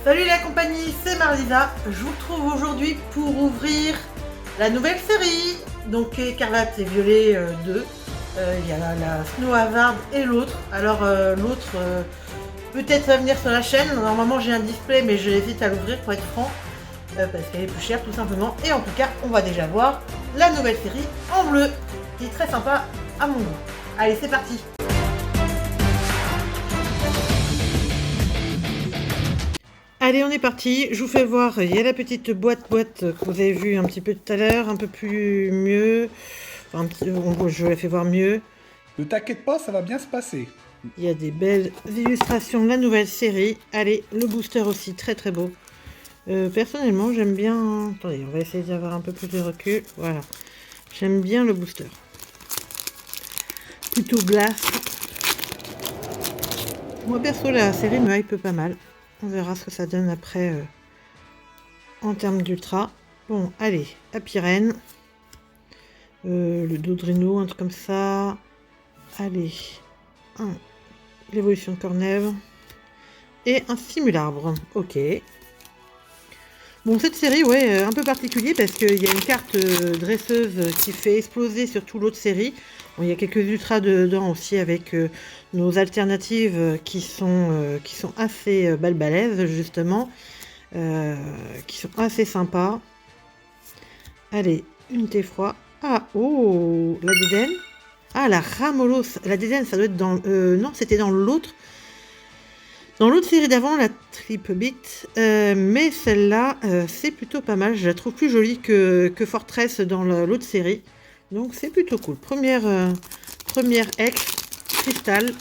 Salut la compagnie, c'est Marlisa. Je vous retrouve aujourd'hui pour ouvrir la nouvelle série, donc Écarlate et Violet 2. Il y a la Snow Hazard et l'autre. Alors l'autre, peut-être va venir sur la chaîne. Normalement j'ai un display mais je hésite à l'ouvrir pour être franc. Parce qu'elle est plus chère tout simplement. Et en tout cas, on va déjà voir la nouvelle série en bleu, qui est très sympa à mon goût. Allez, c'est parti. Allez, on est parti. Je vous fais voir. Il y a la petite boîte que vous avez vue un petit peu tout à l'heure, un peu plus mieux. Enfin, je vous la fais voir mieux. Ne t'inquiète pas, ça va bien se passer. Il y a des belles illustrations de la nouvelle série. Allez, le booster aussi, très très beau. Personnellement, j'aime bien... Attendez, on va essayer d'avoir un peu plus de recul. Voilà. J'aime bien le booster. Plutôt glace. Moi, perso, la série me hype pas mal. On verra ce que ça donne après en termes d'ultra. Bon, allez, Apirène. Le Dodrino, un truc comme ça. Allez, l'évolution de Cornèvre. Et un Simularbre. Ok. Bon, cette série, ouais, un peu particulier parce qu'il y a une carte dresseuse qui fait exploser surtout l'autre série. Bon, il y a quelques ultras dedans aussi avec nos alternatives qui sont assez balèzes justement. Qui sont assez sympas. Allez, une Tefroid. Ah, oh, la Dédenne. Ah, la Ramolos. La Dédenne, ça doit être dans... non, c'était dans l'autre. Dans l'autre série d'avant, la Triple Beat, mais celle-là, c'est plutôt pas mal. Je la trouve plus jolie que Fortress dans l'autre série. Donc c'est plutôt cool. Première ex, cristal.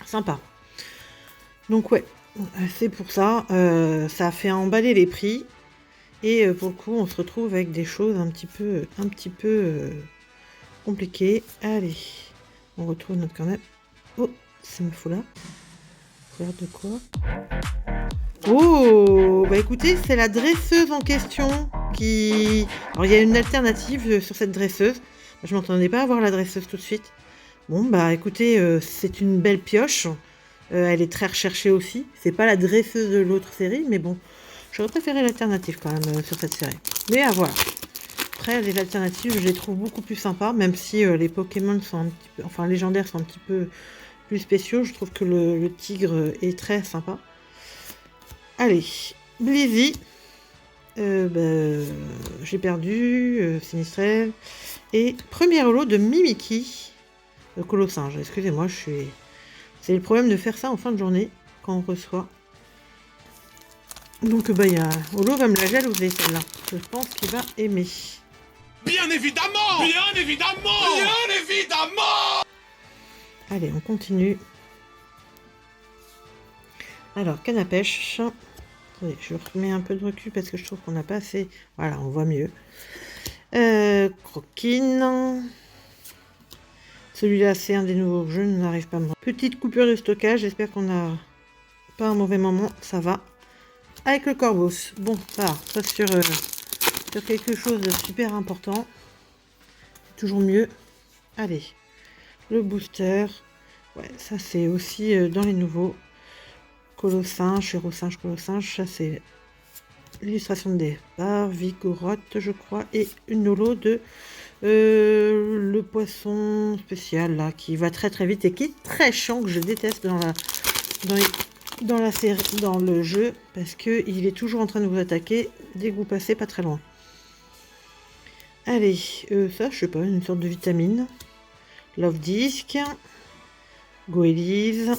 Sympa. Donc ouais, c'est pour ça. Ça a fait emballer les prix. Et pour le coup, on se retrouve avec des choses un petit peu compliquées. Allez, on retrouve notre carnet. Oh, ça me fout là. De quoi? Oh, bah écoutez, c'est la dresseuse en question qui... Alors il y a une alternative sur cette dresseuse. Je m'entendais pas avoir la dresseuse tout de suite. Bon bah écoutez, c'est une belle pioche. Elle est très recherchée aussi. C'est pas la dresseuse de l'autre série, mais bon, j'aurais préféré l'alternative quand même sur cette série. Mais à voir. Après, les alternatives, je les trouve beaucoup plus sympas, même si les Pokémon sont un petit peu... Enfin, légendaires sont un petit peu plus spéciaux. Je trouve que le tigre est très sympa. Allez, Blizzy. J'ai perdu. Sinistrel. Et premier lot de Mimiki. Colossinge. Excusez-moi, je suis... C'est le problème de faire ça en fin de journée, quand on reçoit. Donc, bah, il y a... Olo va me la jalouser, celle-là. Je pense qu'il va aimer. Bien évidemment! Bien évidemment! Bien évidemment! Allez, on continue. Alors, canne à pêche. Attendez, je remets un peu de recul parce que je trouve qu'on n'a pas assez... Voilà, on voit mieux. Croquine. Celui-là, c'est un des nouveaux que je n'arrive pas à me... Petite coupure de stockage. J'espère qu'on n'a pas un mauvais moment. Ça va. Avec le Corvos. Bon, ça va. Ça sur quelque chose de super important. C'est toujours mieux. Allez. Le booster. Ouais, ça c'est aussi dans les nouveaux. Colossinge, Chérosinge, Colossinge, ça c'est l'illustration de départ, Vigorotte je crois, et une holo de le poisson spécial là, qui va très très vite et qui est très chiant, que je déteste dans la série, dans le jeu, parce que il est toujours en train de vous attaquer dès que vous passez pas très loin. Allez, ça je sais pas, une sorte de vitamine. Love Disc, Goélise,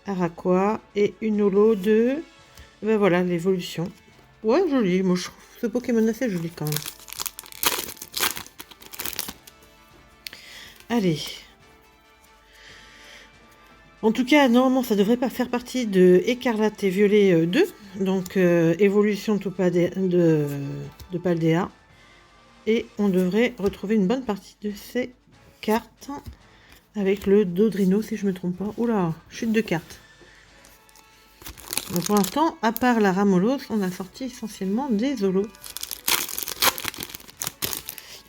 Araqua et une holo de... Ben voilà, l'évolution. Ouais, joli. Moi, je trouve ce Pokémon assez joli quand même. Allez. En tout cas, normalement, ça devrait pas faire partie de Écarlate et Violet 2. Donc, évolution de Paldea. Et on devrait retrouver une bonne partie de ces cartes. Avec le Dodrino, si je me trompe pas. Oula, chute de cartes. Donc pour l'instant, à part la Ramolos, on a sorti essentiellement des holos.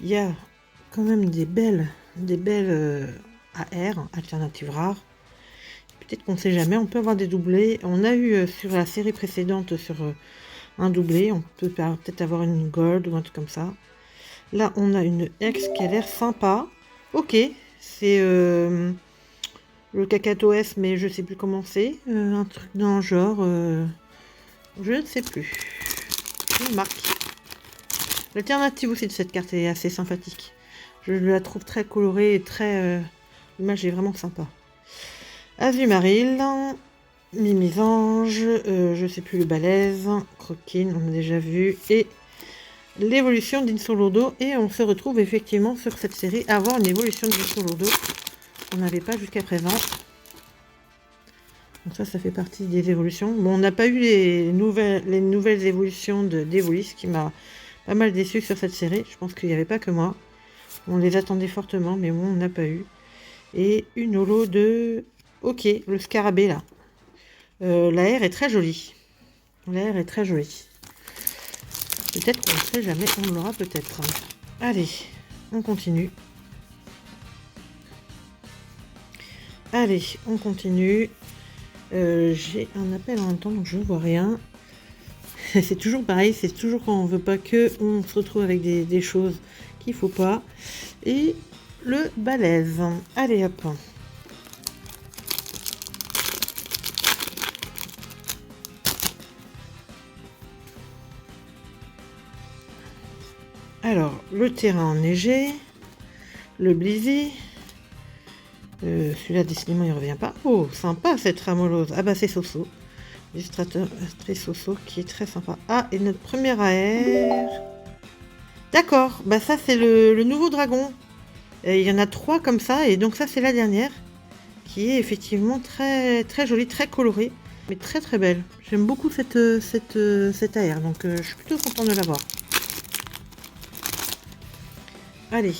Il y a quand même des belles AR, alternatives rares. peut-être qu'on ne sait jamais, on peut avoir des doublés. On a eu sur la série précédente sur un doublé, on peut peut-être avoir une gold ou un truc comme ça. Là, on a une ex qui a l'air sympa. Ok, c'est le Cacatoès, mais je sais plus comment c'est. Un truc dans le genre, je ne sais plus. Je marque. L'alternative aussi de cette carte est assez sympathique. Je la trouve très colorée et très... l'image est vraiment sympa. Azumaril, Mimisange, je sais plus le balèze, Croquine, on a déjà vu, et l'évolution d'Insolordo. Et on se retrouve effectivement sur cette série à avoir une évolution d'Insolordo. On n'avait pas jusqu'à présent. Donc ça fait partie des évolutions. Bon, on n'a pas eu les nouvelles évolutions d'Evolis, ce qui m'a pas mal déçu sur cette série. Je pense qu'il n'y avait pas que moi. On les attendait fortement, mais bon, on n'a pas eu. Et une holo de... Ok, le scarabée là. La R est très jolie. La R est très jolie. Peut-être qu'on ne sait jamais, on l'aura peut-être. Allez, on continue. Allez, on continue. J'ai un appel en même temps, donc je ne vois rien. C'est toujours pareil, c'est toujours quand on veut pas que on se retrouve avec des choses qu'il faut pas. Et le balèze. Allez hop. Alors, le terrain enneigé, le Blizzy. Celui-là, décidément, il revient pas. Oh, sympa cette ramolose. Ah bah c'est Soso. Illustrateur très Soso qui est très sympa. Ah, et notre première AR. D'accord, bah ça c'est le nouveau dragon. Il y en a 3 comme ça, et donc ça c'est la dernière. Qui est effectivement très, très jolie, très colorée, mais très très belle. J'aime beaucoup cette AR, donc je suis plutôt contente de l'avoir. Allez.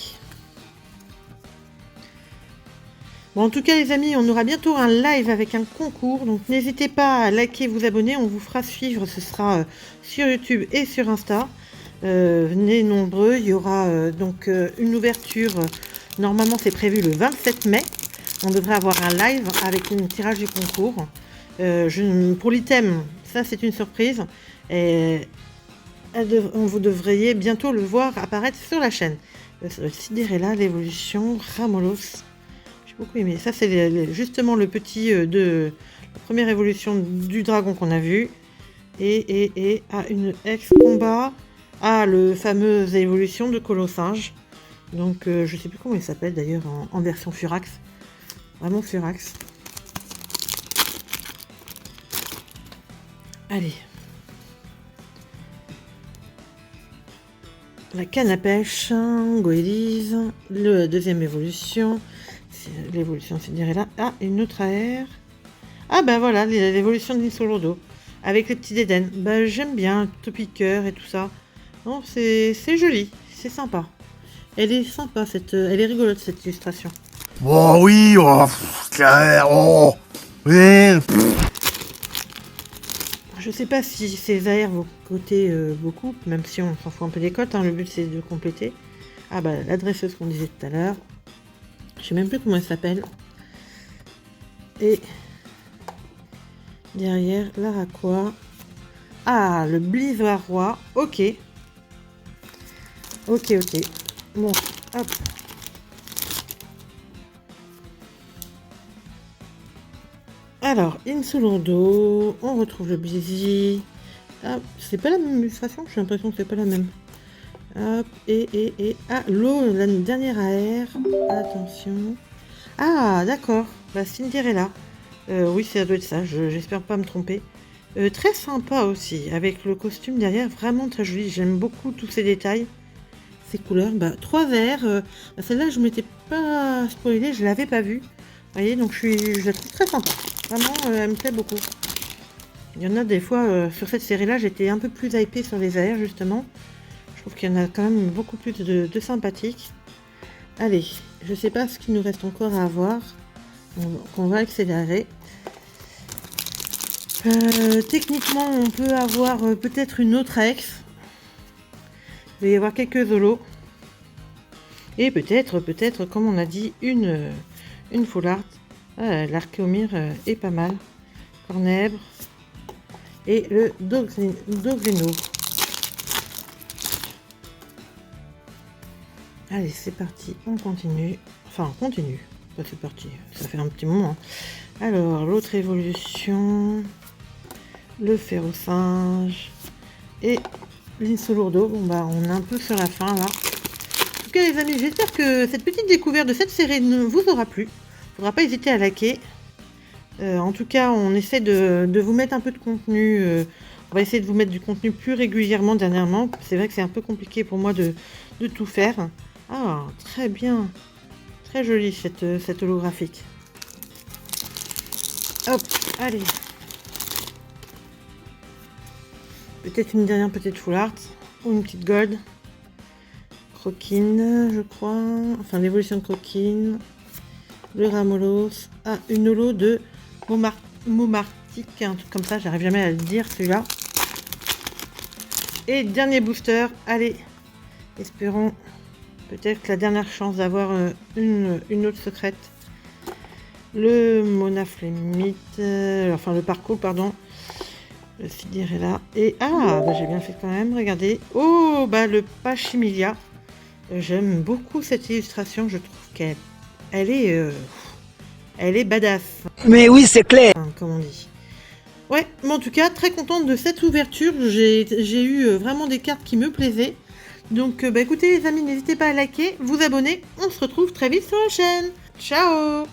Bon, en tout cas, les amis, on aura bientôt un live avec un concours. Donc, n'hésitez pas à liker, vous abonner. On vous fera suivre. Ce sera sur YouTube et sur Insta. Venez nombreux. Il y aura donc une ouverture. Normalement, c'est prévu le 27 mai. On devrait avoir un live avec une tirage du concours. Pour l'item, ça, c'est une surprise. Et vous devriez bientôt le voir apparaître sur la chaîne. Sidérella, l'évolution, Ramolos. J'ai beaucoup aimé. Ça, c'est justement le petit de la première évolution du dragon qu'on a vu. Et à une ex-combat à le fameuse évolution de Colossinge. Donc, je sais plus comment il s'appelle d'ailleurs en version Furax. Vraiment Furax. Allez. La canne à pêche, Goélise, la deuxième évolution, l'évolution Cinderella. Ah, une autre AR. Ah ben voilà, l'évolution de l'Insolordo, avec les petits d'Éden. Bah j'aime bien, Topiqueur et tout ça. Non, c'est joli, c'est sympa. Elle est sympa, elle est rigolote cette illustration. Oh oui, oh, clair, oh, oui. Je sais pas si ces AR vont coûter beaucoup, même si on s'en fout un peu des cotes, hein, le but c'est de compléter. Ah bah la dresseuse qu'on disait tout à l'heure. Je sais même plus comment elle s'appelle. Et derrière, l'Araquois. Ah, le Blizzard. Ok. Ok. Bon, hop. Alors, Insolordo, on retrouve le Blizzy. Ah, c'est pas la même illustration, j'ai l'impression que c'est pas la même. Hop, ah, l'eau, la dernière AR. Attention. Ah, d'accord. Bah, Cinderella. Oui, ça doit être ça, j'espère pas me tromper. Très sympa aussi, avec le costume derrière, vraiment très joli. J'aime beaucoup tous ces détails, ces couleurs. Bah, 3 verres. Celle-là, je m'étais pas spoilée, je l'avais pas vue. Vous voyez, donc je la trouve très sympa. Vraiment, elle me plaît beaucoup. Il y en a des fois, sur cette série-là, j'étais un peu plus hypée sur les AR, justement. Je trouve qu'il y en a quand même beaucoup plus de sympathiques. Allez, je sais pas ce qu'il nous reste encore à avoir. On va accélérer. Techniquement, on peut avoir peut-être une autre ex. Il va y avoir quelques holos. Et peut-être, comme on a dit, une full art. Ah, l'Archéomir est pas mal. Cornèbre. Et le Doxeno. Allez, c'est parti, on continue. Enfin, on continue. Ça c'est parti, ça fait un petit moment. Alors, l'autre évolution. Le Ferrosinge. Et l'Insolurdo. Bon bah, on est un peu sur la fin là. En tout cas les amis, j'espère que cette petite découverte de cette série ne vous aura plu. Faudra pas hésiter à liker. En tout cas, on essaie de vous mettre un peu de contenu. On va essayer de vous mettre du contenu plus régulièrement dernièrement. C'est vrai que c'est un peu compliqué pour moi de tout faire. Ah, très bien. Très jolie cette holographique. Hop, allez. Peut-être une dernière petite full art. Ou une petite gold. Croquine, je crois. Enfin, l'évolution de Croquine. Le Ramolos. Ah, une holo de Momartic, un truc comme ça. J'arrive jamais à le dire, celui-là. Et dernier booster. Allez. Espérons peut-être la dernière chance d'avoir une autre secrète. Le Monaflémite. Enfin, le parcours, pardon. Le Sidérella. Et bah, j'ai bien fait quand même. Regardez. Oh, bah le Pachimilia. J'aime beaucoup cette illustration. Je trouve qu'elle est badass. Mais oui, c'est clair. Enfin, comme on dit. Ouais, mais en tout cas, très contente de cette ouverture. J'ai eu vraiment des cartes qui me plaisaient. Donc, bah écoutez les amis, n'hésitez pas à liker, vous abonner. On se retrouve très vite sur la chaîne. Ciao!